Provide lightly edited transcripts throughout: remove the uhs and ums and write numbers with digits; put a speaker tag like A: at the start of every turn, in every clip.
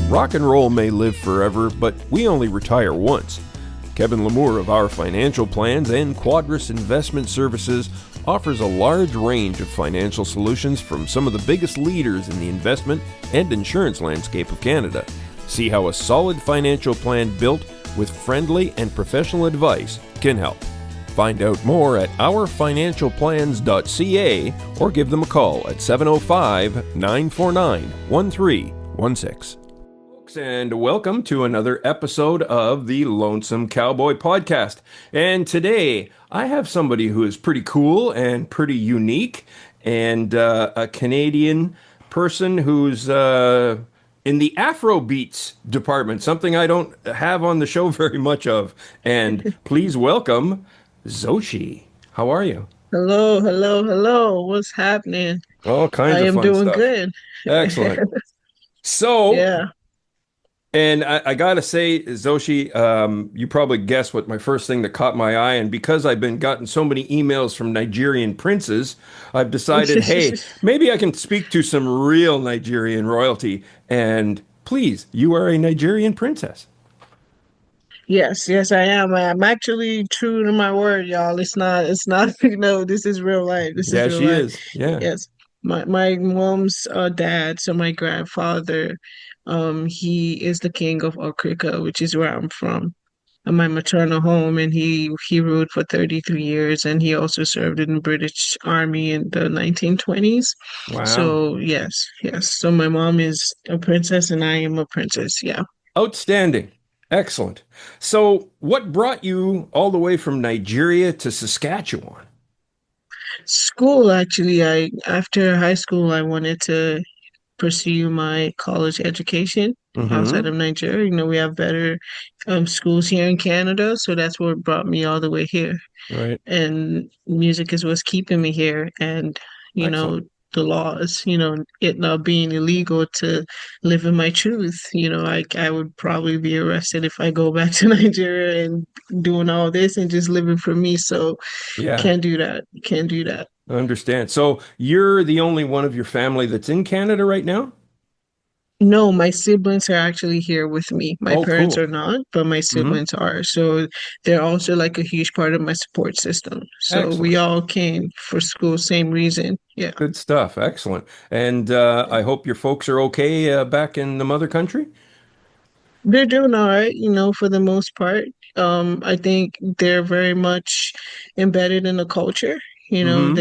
A: Rock and roll may live forever, but we only retire once. Kevin Lamour of Our Financial Plans and Quadris Investment Services offers a large range of financial solutions from some of the biggest leaders in the investment and insurance landscape of Canada. See how a solid financial plan built with friendly and professional advice can help. Find out more at ourfinancialplans.ca or give them a call at 705-949-1316. And welcome to another episode of the Lonesome Cowboy Podcast. And today I have somebody who is pretty cool and pretty unique, and a Canadian person who's in the Afrobeats department, something I don't have on the show very much of. And please welcome Zochi. How are you?
B: Hello, hello, hello. What's happening?
A: All kinds
B: I
A: of
B: am
A: fun
B: doing
A: stuff.
B: good.
A: Excellent. So,
B: Yeah.
A: and I gotta say, Zoshi, you probably guessed what my first thing that caught my eye, and because I've been gotten so many emails from Nigerian princes, I've decided, hey, maybe I can speak to some real Nigerian royalty. And please, you are a Nigerian princess.
B: Yes, yes, I am. I'm actually true to my word, y'all. It's not, this is real life. This is
A: Yeah,
B: real
A: she
B: life.
A: is. Yeah.
B: Yes. My mom's dad, so my grandfather, he is the king of Okrika, which is where I'm from. My maternal home, and he ruled for 33 years, and he also served in the British Army in the 1920s.
A: Wow.
B: So yes, yes. So my mom is a princess and I am a princess. Yeah.
A: Outstanding. Excellent. So, what brought you all the way from Nigeria to Saskatchewan?
B: School, actually, I after high school I wanted to pursue my college education outside
A: Mm-hmm.
B: of Nigeria. We have better schools here in Canada, so that's what brought me all the way here.
A: Right.
B: And music is what's keeping me here. And you
A: Excellent.
B: know the laws, it not being illegal to live in my truth. I would probably be arrested if I go back to Nigeria and doing all this and just living for me. So
A: Yeah.
B: can't do that. Can't do that.
A: I understand. So you're the only one of your family that's in Canada right now?
B: No, my siblings are actually here with me. My
A: Oh,
B: parents
A: cool.
B: are not, but my
A: Hmm.
B: siblings are. So they're also like a huge part of my support system. So we
A: Excellent.
B: all came for school, same reason. Yeah.
A: Good stuff. Excellent. And I hope your folks are okay back in the mother country.
B: They're doing all right, for the most part. I think they're very much embedded in the culture.
A: Hmm.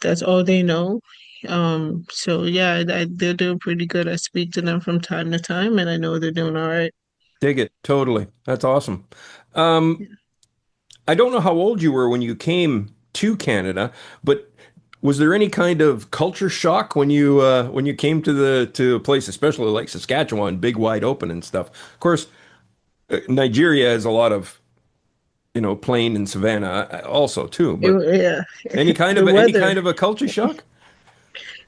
B: That's all they know. So yeah, they're doing pretty good. I speak to them from time to time, and I know they're doing all right.
A: Dig it. Totally. That's awesome. Um, I don't know how old you were when you came to Canada, but was there any kind of culture shock when you came to to a place, especially like Saskatchewan, big wide open and stuff? Of course, Nigeria has a lot of, plain and savanna also too, but
B: Yeah, the
A: any
B: weather.
A: kind of a culture shock?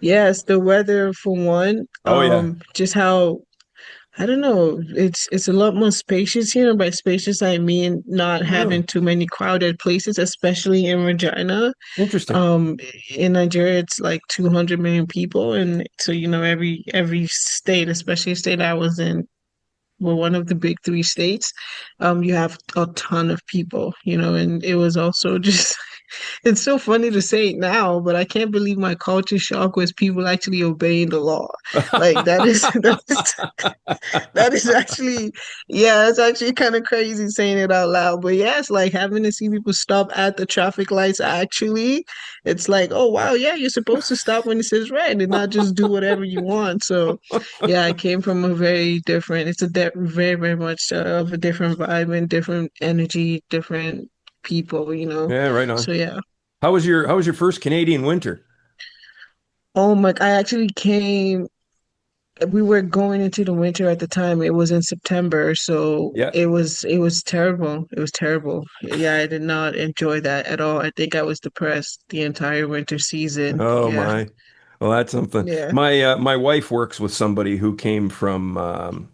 B: Yes, the weather for one.
A: Oh yeah.
B: Just how I don't know. It's a lot more spacious here. By spacious, I mean not
A: Oh, really?
B: having too many crowded places, especially in Regina.
A: Interesting.
B: Um, in Nigeria, it's like 200 million people, and so every state, especially a state I was in, well, one of the big three states, you have a ton of people, and it was also just it's so funny to say it now, but I can't believe my culture shock was people actually obeying the law. Like that is that is actually, yeah, it's actually kind of crazy saying it out loud. But yeah, it's like having to see people stop at the traffic lights actually. It's like, oh wow, yeah, you're supposed to stop when it says red and not just do whatever you want. So yeah, I came from a very different, it's a very, very much of a different vibe and different energy, different people.
A: Yeah, right on.
B: So yeah.
A: How was your first Canadian winter?
B: Oh my, I actually came we were going into the winter at the time. It was in September, so
A: Yeah.
B: it was terrible. It was terrible. Yeah, I did not enjoy that at all. I think I was depressed the entire winter season.
A: Oh
B: Yeah.
A: my. Well, that's something.
B: Yeah.
A: My wife works with somebody who came from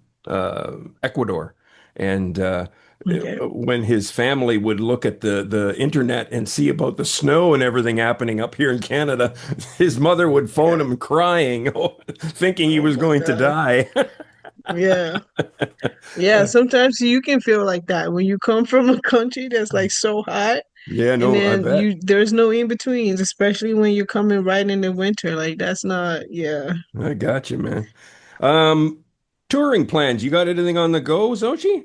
A: Ecuador, and
B: Okay.
A: when his family would look at the internet and see about the snow and everything happening up here in Canada, his mother would phone
B: Yeah.
A: him crying, thinking he
B: Oh
A: was
B: my
A: going to
B: God.
A: die.
B: Yeah. Yeah, sometimes you can feel like that when you come from a country that's like so hot
A: Yeah,
B: and
A: no, I
B: then
A: bet.
B: there's no in betweens, especially when you're coming right in the winter. Like that's not, yeah.
A: I got you, man. Um, Touring plans. You got anything on the go, Zochi?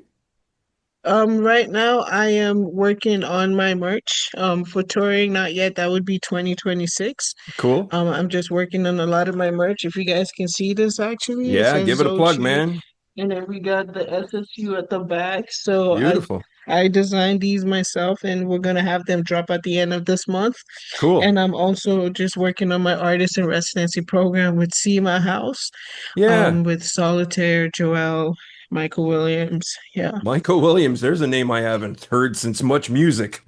B: Right now I am working on my merch. For touring, not yet. That would be 2026.
A: Cool.
B: I'm just working on a lot of my merch. If you guys can see this, actually, it
A: Yeah,
B: says
A: give it a plug,
B: Zochi,
A: man.
B: and then we got the SSU at the back. So
A: Beautiful.
B: I designed these myself, and we're gonna have them drop at the end of this month.
A: Cool.
B: And I'm also just working on my artist in residency program with Sema House,
A: Yeah.
B: with Solitaire, Joel, Michael Williams. Yeah.
A: Michael Williams, there's a name I haven't heard since Much Music.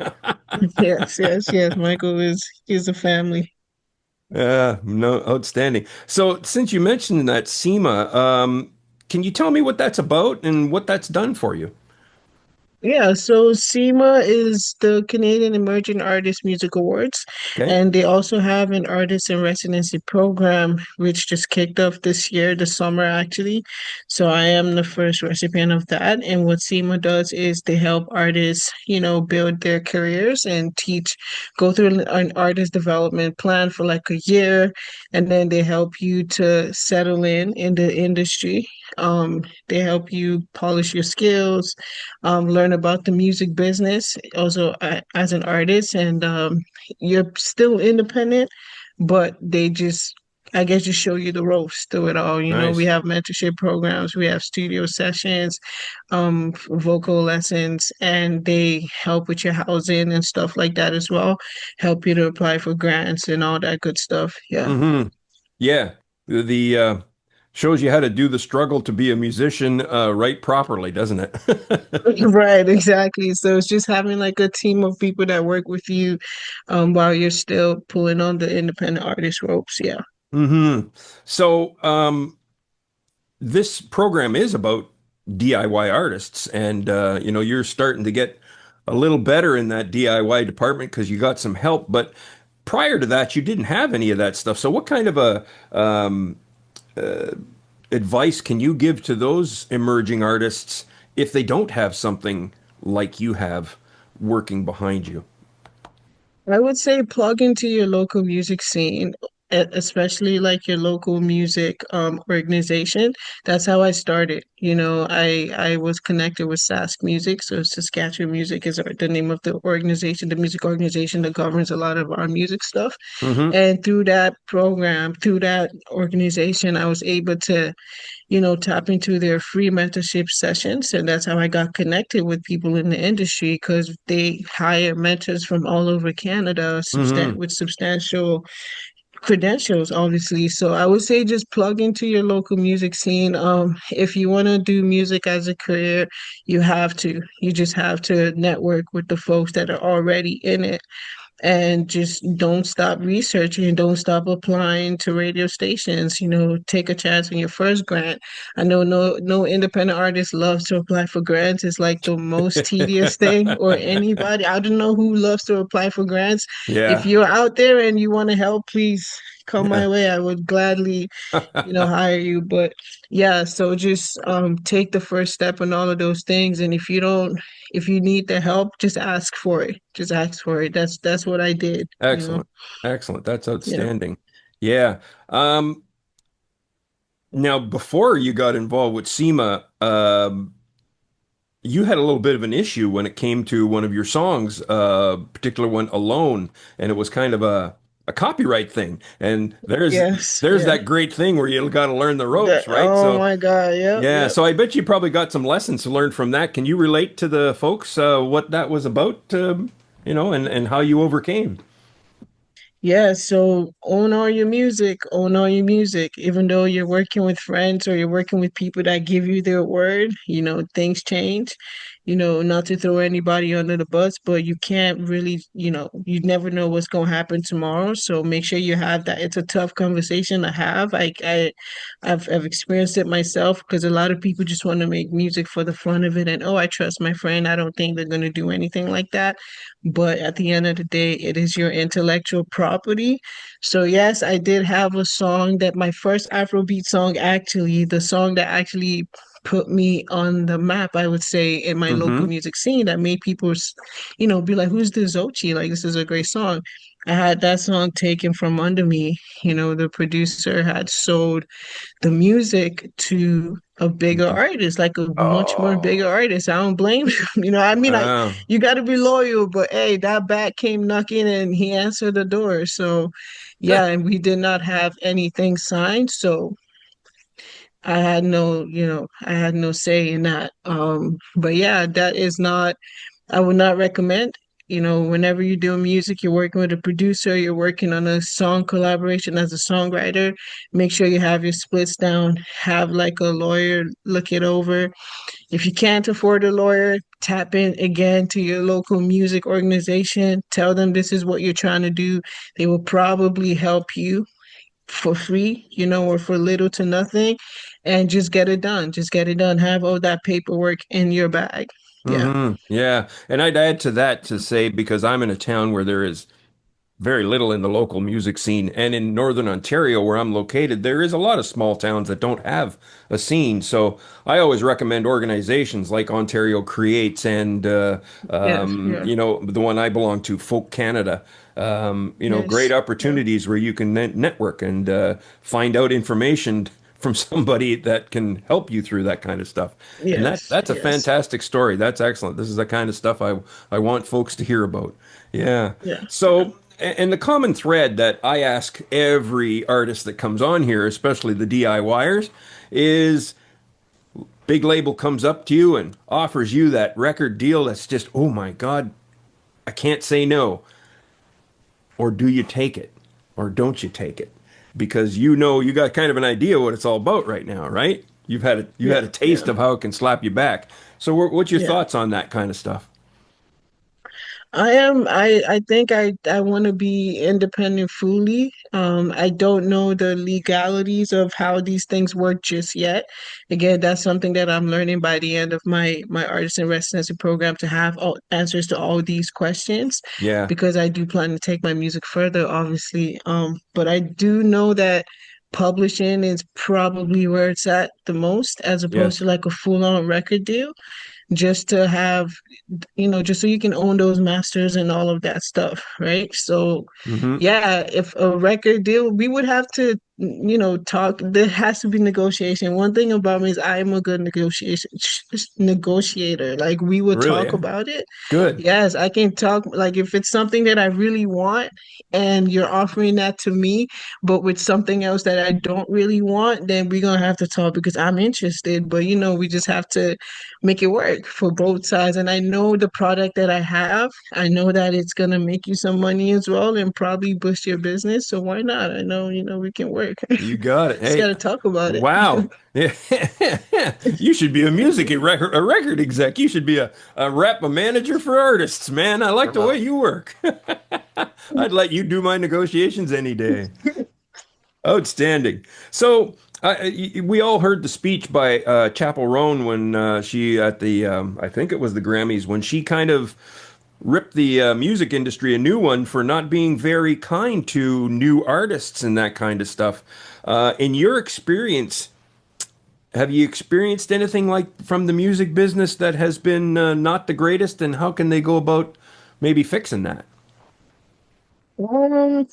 B: Yes, yes, yes. Michael is a family.
A: Yeah, no, outstanding. So, since you mentioned that SEMA, can you tell me what that's about and what that's done for you?
B: Yeah, so SEMA is the Canadian Emerging Artist Music Awards,
A: Okay.
B: and they also have an artist in residency program, which just kicked off this year, the summer actually. So I am the first recipient of that. And what SEMA does is they help artists, build their careers and go through an artist development plan for like a year, and then they help you to settle in the industry. They help you polish your skills, learn about the music business also as an artist, and you're still independent, but they just, I guess, just show you the ropes through it all. We
A: Nice.
B: have mentorship programs, we have studio sessions, vocal lessons, and they help with your housing and stuff like that as well. Help you to apply for grants and all that good stuff. Yeah.
A: Mm-hmm. Yeah. The shows you how to do the struggle to be a musician right properly, doesn't it?
B: Right, exactly. So it's just having like a team of people that work with you while you're still pulling on the independent artist ropes. Yeah.
A: Mm-hmm. So, this program is about DIY artists, and you're starting to get a little better in that DIY department because you got some help. But prior to that, you didn't have any of that stuff. So, what kind of a advice can you give to those emerging artists if they don't have something like you have working behind you?
B: I would say plug into your local music scene, especially like your local music organization. That's how I started. I was connected with Sask Music, so Saskatchewan Music is the name of the organization, the music organization that governs a lot of our music stuff.
A: Mm-hmm.
B: And through that program, through that organization, I was able to tap into their free mentorship sessions. And that's how I got connected with people in the industry because they hire mentors from all over Canada
A: Mm-hmm.
B: with substantial credentials, obviously. So I would say just plug into your local music scene. If you want to do music as a career, you have to. You just have to network with the folks that are already in it, and just don't stop researching, don't stop applying to radio stations. Take a chance on your first grant. I know no independent artist loves to apply for grants. It's like the most tedious thing, or anybody. I don't know who loves to apply for grants. If
A: Yeah.
B: you're out there and you want to help, please come
A: Yeah.
B: my way. I would gladly hire you. But yeah, so just take the first step on all of those things. And if you need the help, just ask for it. Just ask for it. That's what I did.
A: Excellent. Excellent. That's
B: Yeah.
A: outstanding. Yeah. Um, Now, before you got involved with SEMA, you had a little bit of an issue when it came to one of your songs, particular one, "Alone," and it was kind of a copyright thing. And
B: Yes.
A: there's
B: Yeah.
A: that great thing where you got to learn the ropes, right?
B: Oh
A: So
B: my God. Yep.
A: yeah,
B: Yep.
A: so I bet you probably got some lessons to learn from that. Can you relate to the folks what that was about, and how you overcame?
B: Yeah, so own all your music. Even though you're working with friends or you're working with people that give you their word, things change. not to throw anybody under the bus, but you can't really, you never know what's going to happen tomorrow. So make sure you have that. It's a tough conversation to have. I've experienced it myself because a lot of people just want to make music for the fun of it. And, oh, I trust my friend. I don't think they're going to do anything like that. But at the end of the day, it is your intellectual property. So yes, I did have a song that my first Afrobeat song, actually, the song that actually put me on the map, I would say, in my local
A: Mm-hmm.
B: music scene that made people, be like, who's this Zochi? Like, this is a great song. I had that song taken from under me. The producer had sold the music to a bigger
A: Mm-hmm.
B: artist, like a much more bigger
A: Oh,
B: artist. I don't blame him. I mean,
A: wow.
B: you got to be loyal, but hey, that bat came knocking and he answered the door. So, yeah, and we did not have anything signed. So I had no say in that. But yeah, that is not, I would not recommend. Whenever you're doing music, you're working with a producer, you're working on a song collaboration as a songwriter, make sure you have your splits down, have like a lawyer look it over. If you can't afford a lawyer, tap in again to your local music organization, tell them this is what you're trying to do. They will probably help you for free, or for little to nothing, and just get it done. Just get it done. Have all that paperwork in your bag. Yeah.
A: Mm-hmm. Yeah. And I'd add to that to say, because I'm in a town where there is very little in the local music scene. And in Northern Ontario, where I'm located, there is a lot of small towns that don't have a scene. So I always recommend organizations like Ontario Creates and,
B: Yes. Yeah.
A: the one I belong to, Folk Canada. Great
B: Yes. Yeah.
A: opportunities where you can network and find out information from somebody that can help you through that kind of stuff. And
B: Yes.
A: that's a
B: Yes.
A: fantastic story. That's excellent. This is the kind of stuff I want folks to hear about. Yeah.
B: Yeah. Yeah.
A: So, and the common thread that I ask every artist that comes on here, especially the DIYers, is big label comes up to you and offers you that record deal that's just, oh my God, I can't say no. Or do you take it? Or don't you take it? Because you got kind of an idea what it's all about right now, right? You had
B: Yeah.
A: a taste
B: Yeah.
A: of how it can slap you back. So what's your
B: Yeah.
A: thoughts on that kind of stuff?
B: I think I want to be independent fully. I don't know the legalities of how these things work just yet. Again, that's something that I'm learning by the end of my artist in residency program, to have all answers to all these questions,
A: Yeah.
B: because I do plan to take my music further, obviously. But I do know that publishing is probably where it's at the most, as opposed to
A: Yes.
B: like a full-on record deal, just to have, just so you can own those masters and all of that stuff, right? So,
A: Mm-hmm.
B: yeah, if a record deal, we would have to, talk. There has to be negotiation. One thing about me is I'm a good negotiator. Like, we would
A: Really?
B: talk
A: Yeah.
B: about it.
A: Good.
B: Yes, I can talk. Like, if it's something that I really want and you're offering that to me, but with something else that I don't really want, then we're gonna have to talk because I'm interested. But we just have to make it work for both sides. And I know the product that I have, I know that it's gonna make you some money as well and probably boost your business. So why not? I know, we can work.
A: You got it.
B: Just
A: Hey,
B: gotta talk about it.
A: wow. Yeah. You should be a a record exec. You should be a rep, a manager for artists, man. I like the way you work. I'd let you do my negotiations any day. Outstanding. So, we all heard the speech by Chapel Roan when she at the I think it was the Grammys when she kind of ripped the music industry a new one for not being very kind to new artists and that kind of stuff. In your experience, have you experienced anything like from the music business that has been not the greatest, and how can they go about maybe fixing that?
B: Um,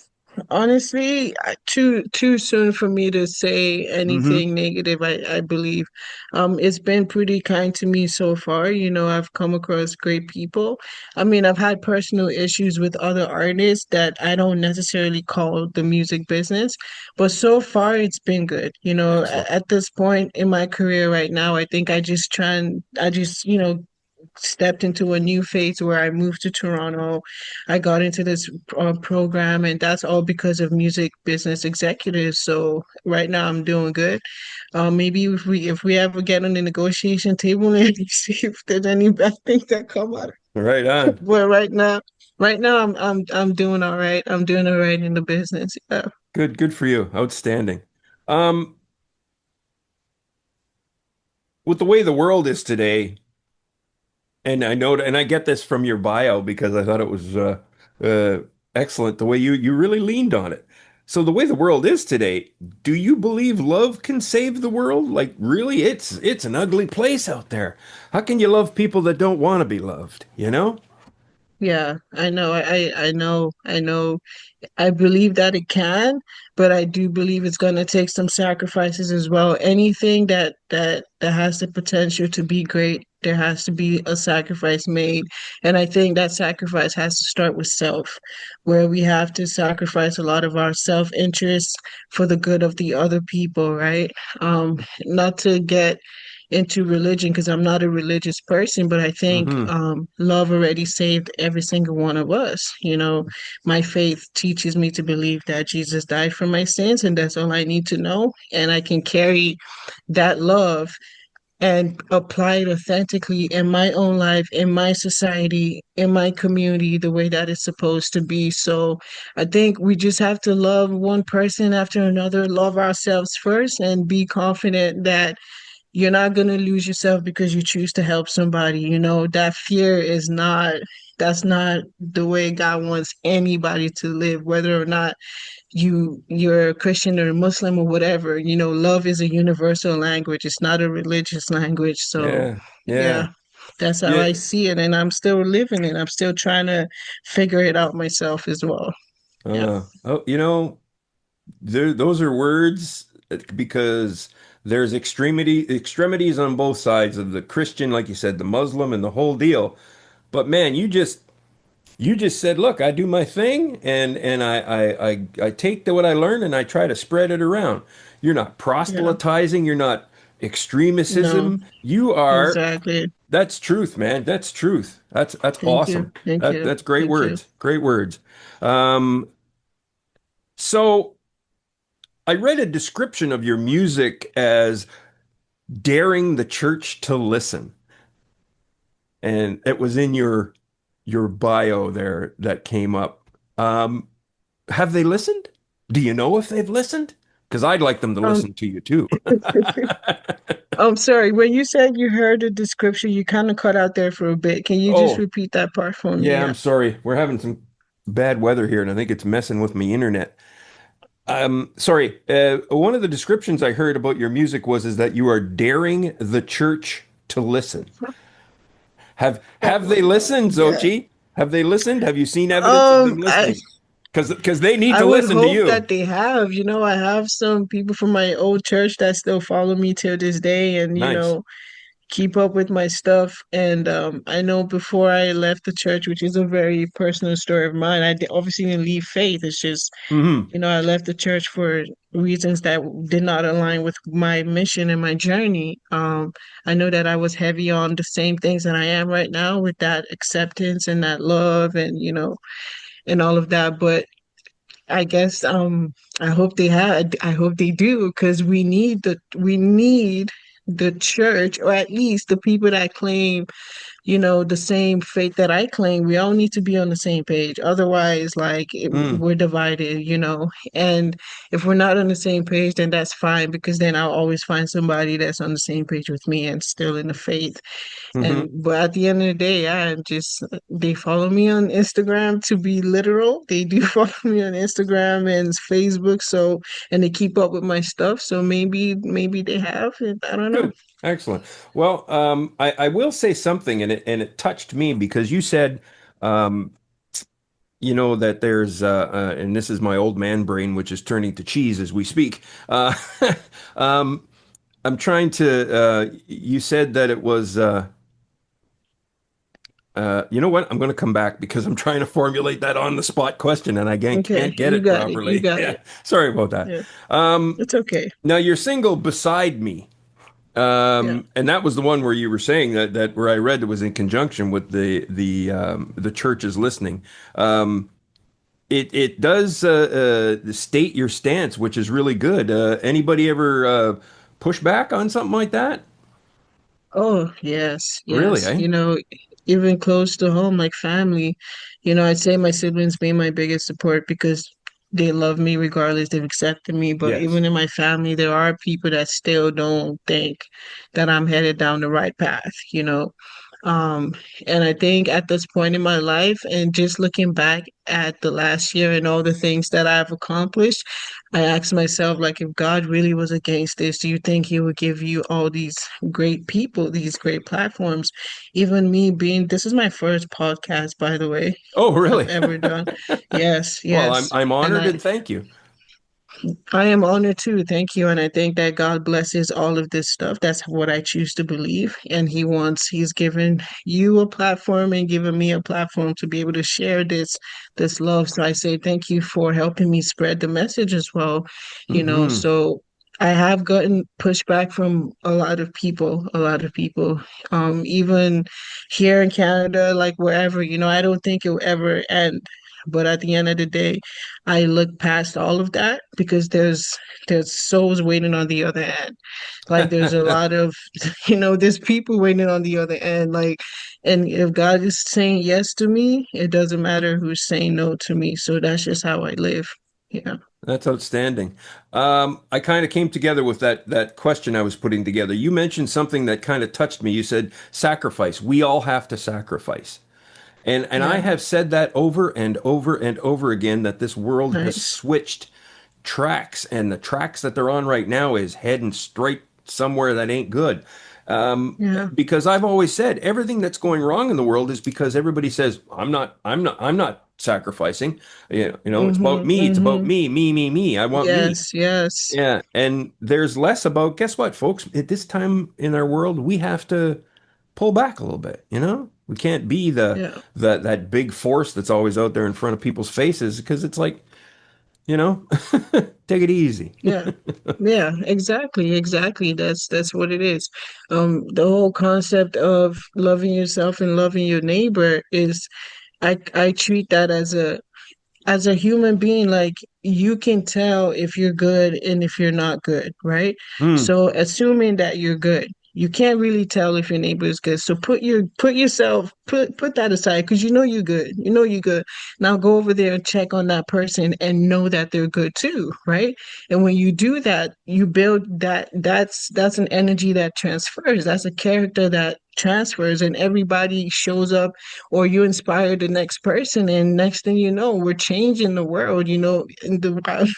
B: Honestly, too soon for me to say
A: Mm-hmm.
B: anything negative, I believe. It's been pretty kind to me so far. I've come across great people. I mean, I've had personal issues with other artists that I don't necessarily call the music business, but so far it's been good.
A: Excellent.
B: At this point in my career right now, I think I just stepped into a new phase where I moved to Toronto. I got into this program, and that's all because of music business executives. So right now I'm doing good. Maybe if we ever get on the negotiation table, maybe see if there's any bad things that come out.
A: Right on.
B: But right now I'm doing all right. I'm doing all right in the business. Yeah.
A: Good, good for you. Outstanding. Um, with the way the world is today, and I know, and I get this from your bio because I thought it was uh, excellent the way you really leaned on it. So the way the world is today, do you believe love can save the world? Like really, it's an ugly place out there. How can you love people that don't want to be loved, you know?
B: Yeah, I know. I know. I know. I believe that it can, but I do believe it's going to take some sacrifices as well. Anything that has the potential to be great, there has to be a sacrifice made. And I think that sacrifice has to start with self, where we have to sacrifice a lot of our self-interest for the good of the other people, right? Not to get into religion because I'm not a religious person, but I think
A: Hmm.
B: love already saved every single one of us. My faith teaches me to believe that Jesus died for my sins, and that's all I need to know. And I can carry that love and apply it authentically in my own life, in my society, in my community, the way that it's supposed to be. So I think we just have to love one person after another, love ourselves first, and be confident that you're not going to lose yourself because you choose to help somebody. That fear is not, that's not the way God wants anybody to live, whether or not you're a Christian or a Muslim or whatever. Love is a universal language. It's not a religious language. So
A: Yeah,
B: yeah,
A: yeah,
B: that's how
A: yeah.
B: I see it. And I'm still living it. I'm still trying to figure it out myself as well. Yeah.
A: Oh, those are words because there's extremities on both sides of the Christian, like you said, the Muslim and the whole deal. But man, you just said, look, I do my thing and I take what I learn and I try to spread it around. You're not
B: Yeah.
A: proselytizing, you're not
B: No,
A: extremism. You are
B: exactly.
A: That's truth, man. That's truth. That's
B: Thank you.
A: awesome.
B: Thank
A: That
B: you.
A: that's great
B: Thank you.
A: words. Great words. Um, so I read a description of your music as daring the church to listen, and it was in your bio there that came up. Have they listened? Do you know if they've listened? Because I'd like them to
B: Um,
A: listen to you too.
B: I'm sorry. When you said you heard the description, you kind of cut out there for a bit. Can you just
A: Oh,
B: repeat that part for me?
A: yeah,
B: Yeah.
A: I'm sorry. We're having some bad weather here, and I think it's messing with my internet. Sorry. One of the descriptions I heard about your music was is that you are daring the church to listen. Have they listened,
B: Yeah.
A: Zochi? Have they listened? Have you seen evidence of them
B: I
A: listening? Because they need
B: I
A: to
B: would
A: listen to
B: hope
A: you.
B: that they have. I have some people from my old church that still follow me till this day, and
A: Nice.
B: keep up with my stuff. And I know before I left the church, which is a very personal story of mine, obviously didn't leave faith. It's just
A: Hmm.
B: I left the church for reasons that did not align with my mission and my journey. I know that I was heavy on the same things that I am right now with that acceptance and that love and, and all of that. But I guess I hope they do because we need the church, or at least the people that claim the same faith that I claim. We all need to be on the same page. Otherwise, like
A: Mm.
B: we're divided. And if we're not on the same page, then that's fine because then I'll always find somebody that's on the same page with me and still in the faith.
A: Hmm.
B: But at the end of the day, I just they follow me on Instagram to be literal. They do follow me on Instagram and Facebook, and they keep up with my stuff. So maybe they have. I don't know.
A: Good. Excellent. Well, I will say something, and it touched me because you said, um, that there's, and this is my old man brain, which is turning to cheese as we speak. Um, I'm trying to. You said that it was. You know what? I'm going to come back because I'm trying to formulate that on the spot question, and I again
B: Okay,
A: can't get
B: you
A: it
B: got it. You
A: properly.
B: got
A: Yeah,
B: it.
A: sorry about that.
B: Yeah,
A: Um,
B: it's okay.
A: Now your single "Beside Me."
B: Yeah.
A: And that was the one where you were saying that where I read that was in conjunction with the churches listening. It does state your stance, which is really good. Anybody ever push back on something like that?
B: Oh, yes,
A: Really,
B: yes.
A: eh?
B: Even close to home, like family, I'd say my siblings being my biggest support because they love me regardless, they've accepted me. But
A: Yes.
B: even in my family, there are people that still don't think that I'm headed down the right path. Um, and I think at this point in my life, and just looking back at the last year and all the things that I've accomplished, I asked myself, like, if God really was against this, do you think He would give you all these great people, these great platforms? Even me being, this is my first podcast, by the way,
A: Oh,
B: I've
A: really?
B: ever done. Yes,
A: Well, I'm
B: yes.
A: I'm
B: And
A: honored
B: I,
A: and thank you.
B: I am honored too. Thank you. And I think that God blesses all of this stuff. That's what I choose to believe. And He's given you a platform and given me a platform to be able to share this love. So I say thank you for helping me spread the message as well.
A: Hmm.
B: So I have gotten pushback from a lot of people. Even here in Canada, like wherever, I don't think it will ever end. But at the end of the day, I look past all of that because there's souls waiting on the other end. Like there's a lot of there's people waiting on the other end. Like, and if God is saying yes to me, it doesn't matter who's saying no to me. So that's just how I live. Yeah.
A: That's outstanding. I kind of came together with that question I was putting together. You mentioned something that kind of touched me. You said sacrifice. We all have to sacrifice. And I
B: Yeah.
A: have said that over and over and over again that this world has
B: Nice.
A: switched tracks, and the tracks that they're on right now is heading straight somewhere that ain't good.
B: Yeah.
A: Because I've always said everything that's going wrong in the world is because everybody says I'm not sacrificing. It's about
B: Mm-hmm.
A: me. It's about
B: Mm-hmm.
A: me. I want me.
B: Yes. Yes.
A: Yeah, and there's less about, guess what, folks? At this time in our world, we have to pull back a little bit, you know? We can't be
B: Yeah.
A: that big force that's always out there in front of people's faces because it's like, you know, take it easy.
B: Yeah. Yeah, exactly, exactly. That's what it is. The whole concept of loving yourself and loving your neighbor is I treat that as a human being, like you can tell if you're good and if you're not good, right?
A: Hmm.
B: So assuming that you're good, you can't really tell if your neighbor is good. So put that aside because you know you're good. You know you're good. Now go over there and check on that person and know that they're good too, right? And when you do that, you build that's an energy that transfers. That's a character that transfers and everybody shows up or you inspire the next person and next thing you know we're changing the world in the wild.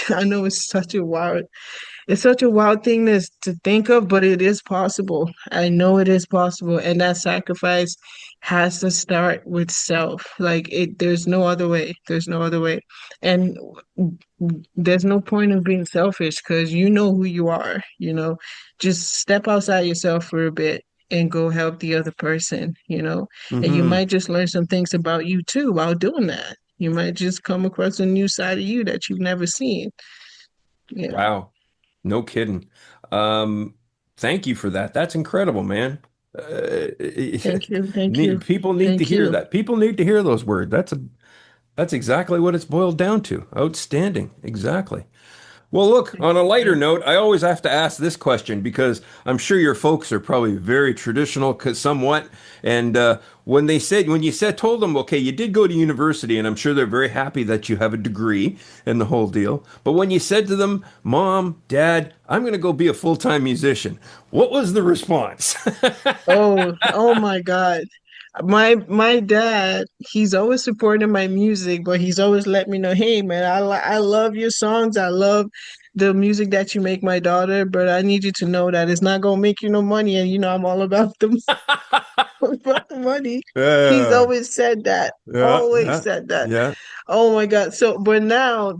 B: I know it's such a wild thing to think of, but it is possible. I know it is possible, and that sacrifice has to start with self. Like there's no other way. There's no other way. And there's no point of being selfish because you know who you are. Just step outside yourself for a bit and go help the other person. And you
A: Hmm.
B: might just learn some things about you too while doing that. You might just come across a new side of you that you've never seen. Yeah.
A: Wow. No kidding. Um, Thank you for that. That's incredible, man.
B: Thank you. Thank you.
A: People need to
B: Thank
A: hear
B: you.
A: that. People need to hear those words. That's exactly what it's boiled down to. Outstanding. Exactly. Well, look,
B: Thank
A: on a lighter
B: you.
A: note, I always have to ask this question because I'm sure your folks are probably very traditional, somewhat. And when you told them, okay, you did go to university, and I'm sure they're very happy that you have a degree and the whole deal. But when you said to them, Mom, Dad, I'm going to go be a full-time musician, what was the response?
B: Oh my God. My dad, he's always supporting my music, but he's always let me know, hey man, I love your songs. I love the music that you make my daughter, but I need you to know that it's not gonna make you no money. And I'm all about the about the money. He's
A: Yeah,
B: always said that.
A: yeah,
B: Always
A: yeah,
B: said that.
A: yeah.
B: Oh my God. So, but now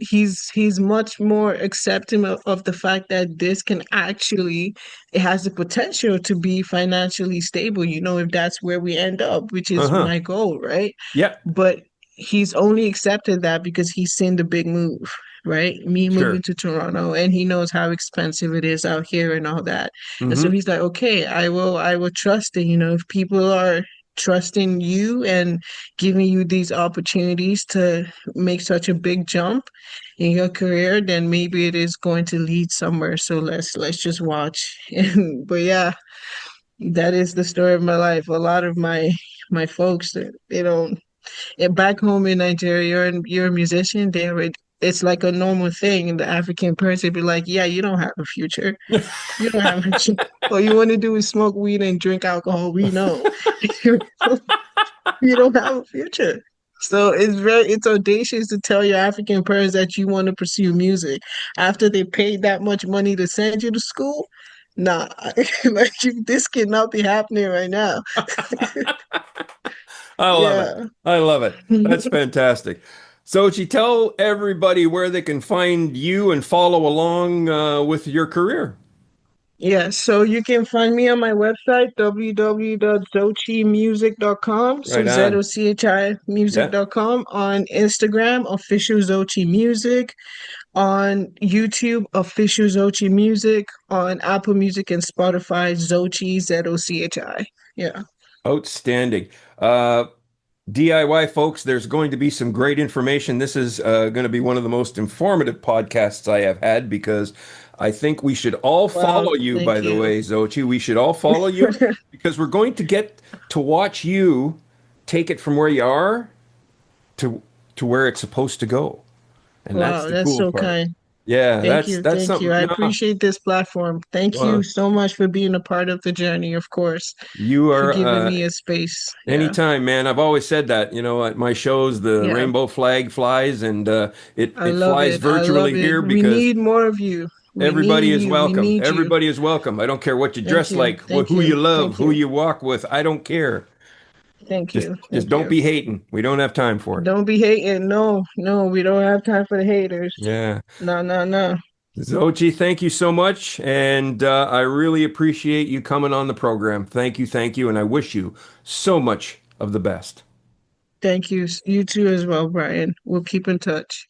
B: he's much more accepting of the fact that this can actually, it has the potential to be financially stable, if that's where we end up, which is
A: Uh-huh.
B: my goal, right?
A: Yeah.
B: But he's only accepted that because he's seen the big move. right? Me moving
A: Sure.
B: to Toronto, and he knows how expensive it is out here and all that. And so
A: Mm-hmm.
B: he's like, okay, I will trust it. If people are trusting you and giving you these opportunities to make such a big jump in your career, then maybe it is going to lead somewhere. So let's just watch. And but yeah, that is the story of my life. A lot of my folks, they don't. And back home in Nigeria, you're a musician. It's like a normal thing. And the African person be like, "Yeah, you don't have a future. You don't have a future. All you want to do is smoke weed and drink alcohol. We know you don't have a future." So it's audacious to tell your African parents that you want to pursue music after they paid that much money to send you to school. Nah, this cannot be happening right now.
A: I love it.
B: Yeah.
A: I love it. That's fantastic. Sochi, tell everybody where they can find you and follow along with your career.
B: Yeah, so you can find me on my website, www.zochimusic.com. So
A: Right on.
B: Zochi
A: Yeah.
B: music.com. On Instagram, official Zochi Music. On YouTube, official Zochi Music. On Apple Music and Spotify, Zochi, Zochi. Yeah.
A: Outstanding. Uh, DIY folks, there's going to be some great information. This is going to be one of the most informative podcasts I have had because I think we should all
B: Wow,
A: follow you, by
B: thank
A: the
B: you.
A: way, Zochi. We should all follow you because we're going to get to watch you take it from where you are to to where it's supposed to go. And that's
B: Wow,
A: the
B: that's
A: cool
B: so
A: part.
B: kind.
A: Yeah,
B: Thank
A: that's
B: you.
A: that's
B: Thank you.
A: something.
B: I
A: No,
B: appreciate this platform. Thank you
A: well,
B: so much for being a part of the journey, of course,
A: you
B: for
A: are
B: giving me a space. Yeah.
A: anytime, man. I've always said that, at my shows, the
B: Yeah.
A: rainbow flag flies and it
B: I
A: it
B: love
A: flies
B: it. I love
A: virtually
B: it.
A: here
B: We
A: because
B: need more of you. We
A: everybody
B: need
A: is
B: you. We
A: welcome.
B: need you.
A: Everybody is welcome. I don't care what you
B: Thank
A: dress
B: you.
A: like,
B: Thank
A: who
B: you.
A: you love,
B: Thank
A: who
B: you.
A: you walk with. I don't care.
B: Thank
A: Just
B: you.
A: just
B: Thank
A: don't
B: you.
A: be hating. We don't have time for it.
B: Don't be hating. No, no, we don't have time for the haters.
A: Yeah.
B: No, no, no.
A: Zochi, thank you so much. And I really appreciate you coming on the program. Thank you. And I wish you so much of the best.
B: Thank you. You too as well, Brian. We'll keep in touch.